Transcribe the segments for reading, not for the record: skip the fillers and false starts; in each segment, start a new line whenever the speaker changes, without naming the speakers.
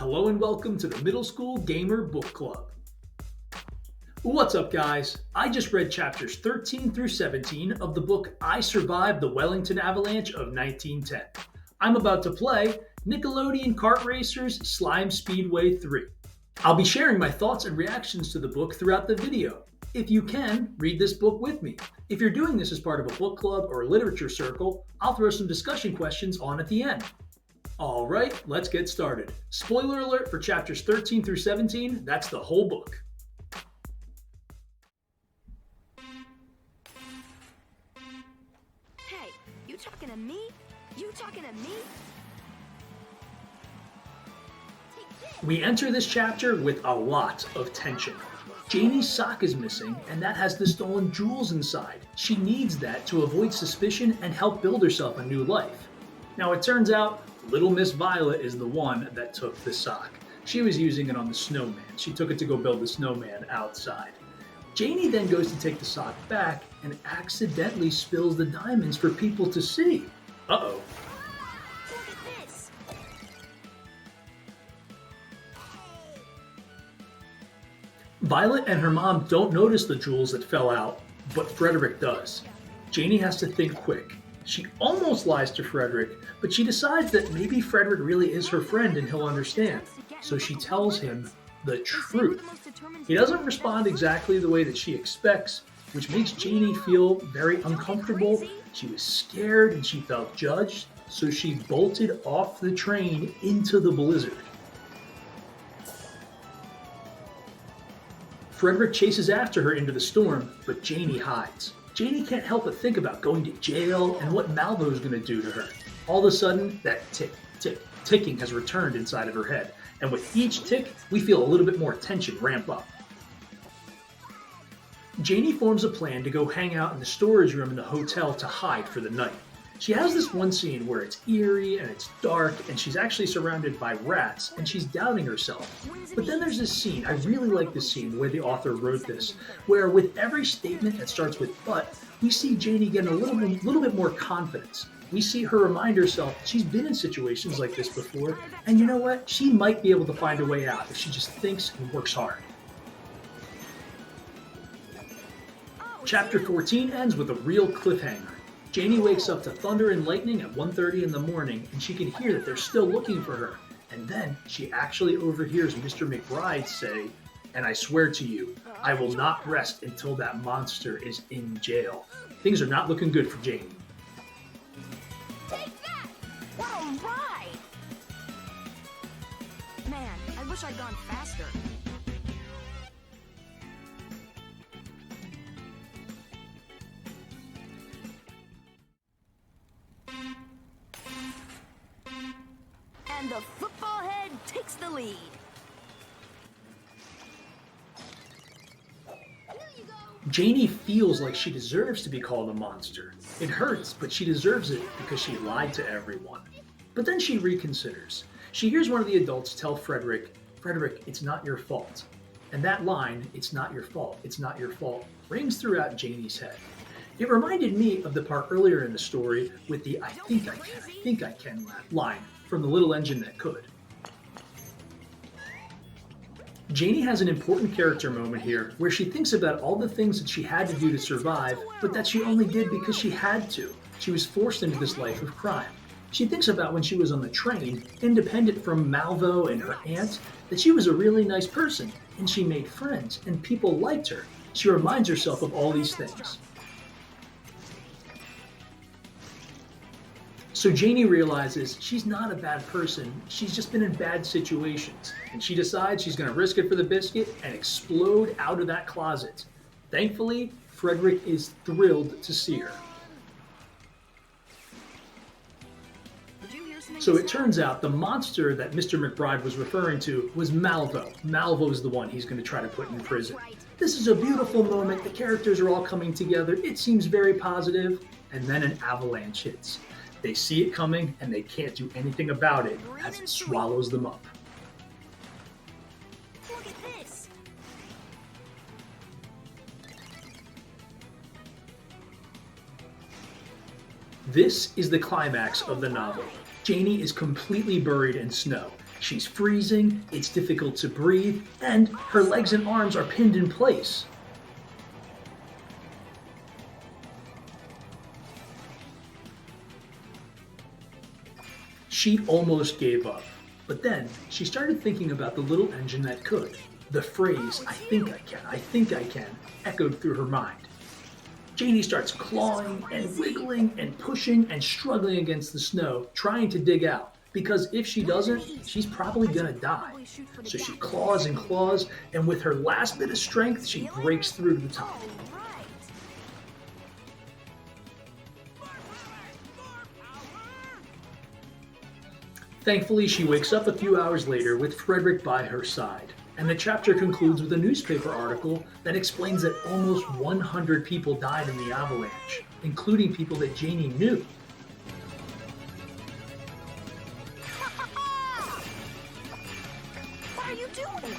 Hello and welcome to the Middle School Gamer Book Club. What's up, guys? I just read chapters 13 through 17 of the book I Survived the Wellington Avalanche of 1910. I'm about to play Nickelodeon Kart Racers Slime Speedway 3. I'll be sharing my thoughts and reactions to the book throughout the video. If you can, read this book with me. If you're doing this as part of a book club or a literature circle, I'll throw some discussion questions on at the end. Alright, let's get started. Spoiler alert for chapters 13 through 17, that's the whole book.
Hey, you talking to me? You talking to me?
We enter this chapter with a lot of tension. Janie's sock is missing, and that has the stolen jewels inside. She needs that to avoid suspicion and help build herself a new life. Now it turns out, Little Miss Violet is the one that took the sock. She was using it on the snowman. She took it to go build the snowman outside. Janie then goes to take the sock back and accidentally spills the diamonds for people to see. Uh-oh.
Look at this!
Violet and her mom don't notice the jewels that fell out, but Frederick does. Janie has to think quick. She almost lies to Frederick, but she decides that maybe Frederick really is her friend and he'll understand. So she tells him the truth. He doesn't respond exactly the way that she expects, which makes Janie feel very uncomfortable. She was scared and she felt judged, so she bolted off the train into the blizzard. Frederick chases after her into the storm, but Janie hides. Janie can't help but think about going to jail and what Malvo's going to do to her. All of a sudden, that ticking has returned inside of her head. And with each tick, we feel a little bit more tension ramp up. Janie forms a plan to go hang out in the storage room in the hotel to hide for the night. She has this one scene where it's eerie and it's dark and she's actually surrounded by rats and she's doubting herself. But then there's this scene, I really like this scene where the author wrote this, where with every statement that starts with but, we see Janie getting a little bit more confidence. We see her remind herself she's been in situations like this before, and you know what? She might be able to find a way out if she just thinks and works hard. Chapter 14 ends with a real cliffhanger. Janie wakes up to thunder and lightning at 1:30 in the morning, and she can hear that they're still looking for her. And then she actually overhears Mr. McBride say, "And I swear to you, I will not rest until that monster is in jail." Things are not looking good for Janie.
Take that! What a ride! Man, I wish I'd gone faster. And the football head takes the lead.
Janie feels like she deserves to be called a monster. It hurts, but she deserves it because she lied to everyone. But then she reconsiders. She hears one of the adults tell Frederick, "Frederick, it's not your fault." And that line, "It's not your fault, it's not your fault," rings throughout Janie's head. It reminded me of the part earlier in the story with the I think I can line from The Little Engine That Could. Janie has an important character moment here where she thinks about all the things that she had to do to survive, but that she only did because she had to. She was forced into this life of crime. She thinks about when she was on the train, independent from Malvo and her aunt, that she was a really nice person, and she made friends, and people liked her. She reminds herself of all these things. So Janie realizes she's not a bad person, she's just been in bad situations, and she decides she's going to risk it for the biscuit and explode out of that closet. Thankfully, Frederick is thrilled to see her. So it turns out the monster that Mr. McBride was referring to was Malvo. Malvo is the one he's going to try to put in prison. This is a beautiful moment, the characters are all coming together, it seems very positive, and then an avalanche hits. They see it coming, and they can't do anything about it as it swallows them up.
Look at this!
This is the climax of the novel. Janie is completely buried in snow. She's freezing, it's difficult to breathe, and her legs and arms are pinned in place. She almost gave up, but then she started thinking about the little engine that could. The phrase, "I think I can," echoed through her mind. Janie starts clawing and wiggling and pushing and struggling against the snow, trying to dig out. Because if she doesn't, she's probably gonna die. So she claws and claws, and with her last bit of strength, she breaks through to the top. Thankfully, she wakes up a few hours later with Frederick by her side. And the chapter concludes with a newspaper article that explains that almost 100 people died in the avalanche, including people that Janie knew.
What are you doing?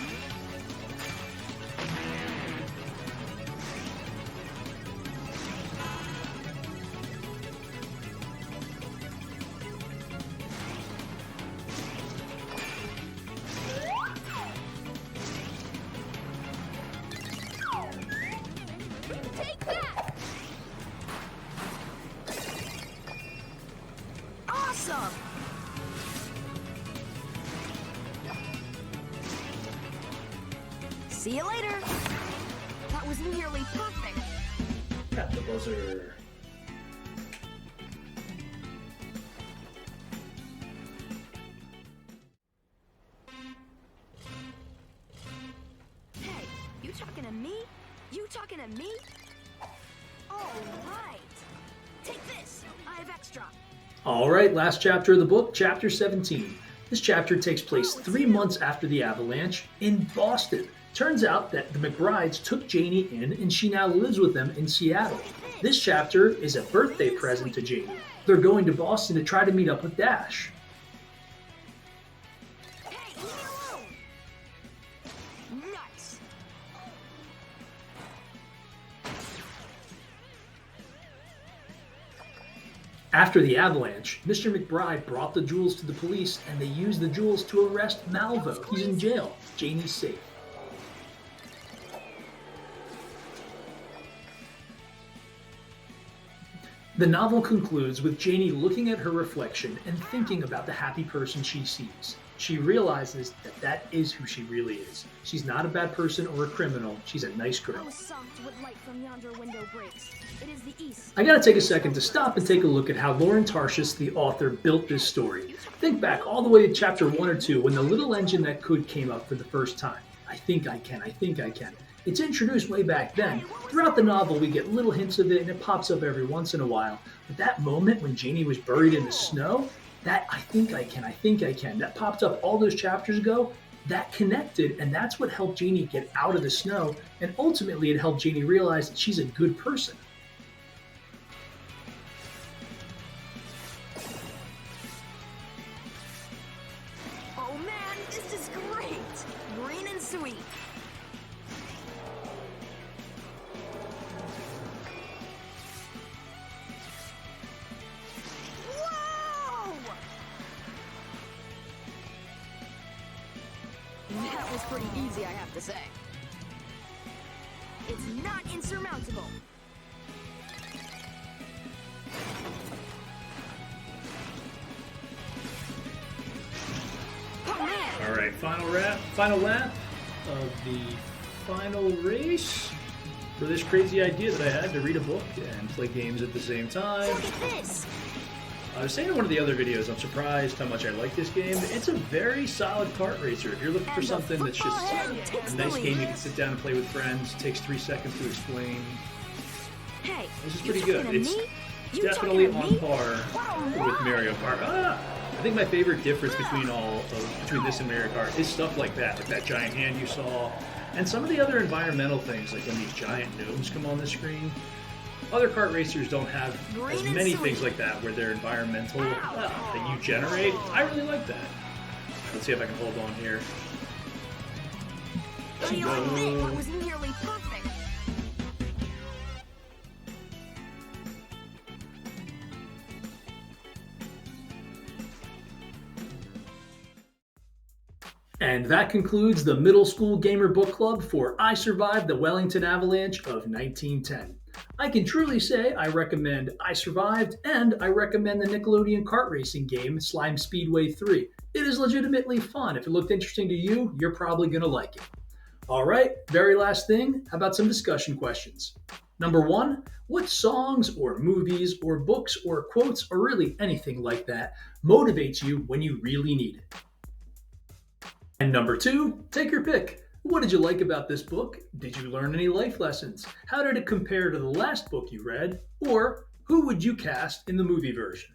Take that! Awesome! See you later. That was nearly perfect.
Got the buzzer.
Hey, you talking to me? You talking to me? All right. Take this. I have extra.
All right, last chapter of the book, chapter 17. This chapter takes place 3 months after the avalanche in Boston. Turns out that the McBrides took Janie in and she now lives with them in Seattle. This chapter is a birthday present to Janie. They're going to Boston to try to meet up with Dash.
Hey, leave me alone. Nice.
After the avalanche, Mr. McBride brought the jewels to the police and they used the jewels to arrest Malvo. He's in jail. Janie's safe. The novel concludes with Janie looking at her reflection and thinking about the happy person she sees. She realizes that that is who she really is. She's not a bad person or a criminal. She's a nice girl.
How soft would light from yonder window breaks. It is the east.
I gotta take a second to stop and take a look at how Lauren Tarshis, the author, built this story. Think back all the way to chapter 1 or 2 when the little engine that could came up for the first time. I think I can. It's introduced way back then. Throughout the novel, we get little hints of it and it pops up every once in a while. But that moment when Janie was buried in the snow, that I think I can, that popped up all those chapters ago, that connected, and that's what helped Janie get out of the snow, and ultimately it helped Janie realize that she's a good person.
Oh man, this is great. Green and sweet. Whoa! That was pretty easy, I have to say. It's not insurmountable. Oh man!
All right, final lap of the final race for this crazy idea that I had to read a book and play games at the same time.
Look at this!
I was saying in one of the other videos, I'm surprised how much I like this game. It's a very solid kart racer. If you're looking for
And the
something that's just
football head takes
a
the
nice game you
lead.
can sit down and play with friends, takes 3 seconds to explain.
Hey,
This is
you
pretty good.
talking to
It's
me? You
definitely
talking to
on
me?
par with Mario Kart. I think my favorite difference between this and Mario Kart is stuff like that giant hand you saw, and some of the other environmental things, like when these giant gnomes come on the screen. Other kart racers don't have
Green
as
and
many
sweet.
things like that where they're environmental that you generate. I really like that. Let's see if I can hold on here.
How do you like this? That was nearly perfect.
And that concludes the Middle School Gamer Book Club for I Survived the Wellington Avalanche of 1910. I can truly say I recommend I Survived, and I recommend the Nickelodeon kart racing game Slime Speedway 3. It is legitimately fun. If it looked interesting to you, you're probably going to like it. All right, very last thing, how about some discussion questions? Number one, what songs or movies or books or quotes or really anything like that motivates you when you really need it? And number two, take your pick. What did you like about this book? Did you learn any life lessons? How did it compare to the last book you read? Or who would you cast in the movie version?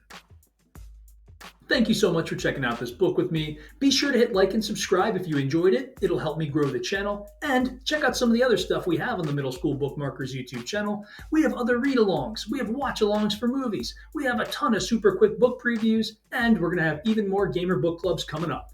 Thank you so much for checking out this book with me. Be sure to hit like and subscribe if you enjoyed it. It'll help me grow the channel. And check out some of the other stuff we have on the Middle School Bookmarkers YouTube channel. We have other read-alongs. We have watch-alongs for movies. We have a ton of super quick book previews. And we're going to have even more gamer book clubs coming up.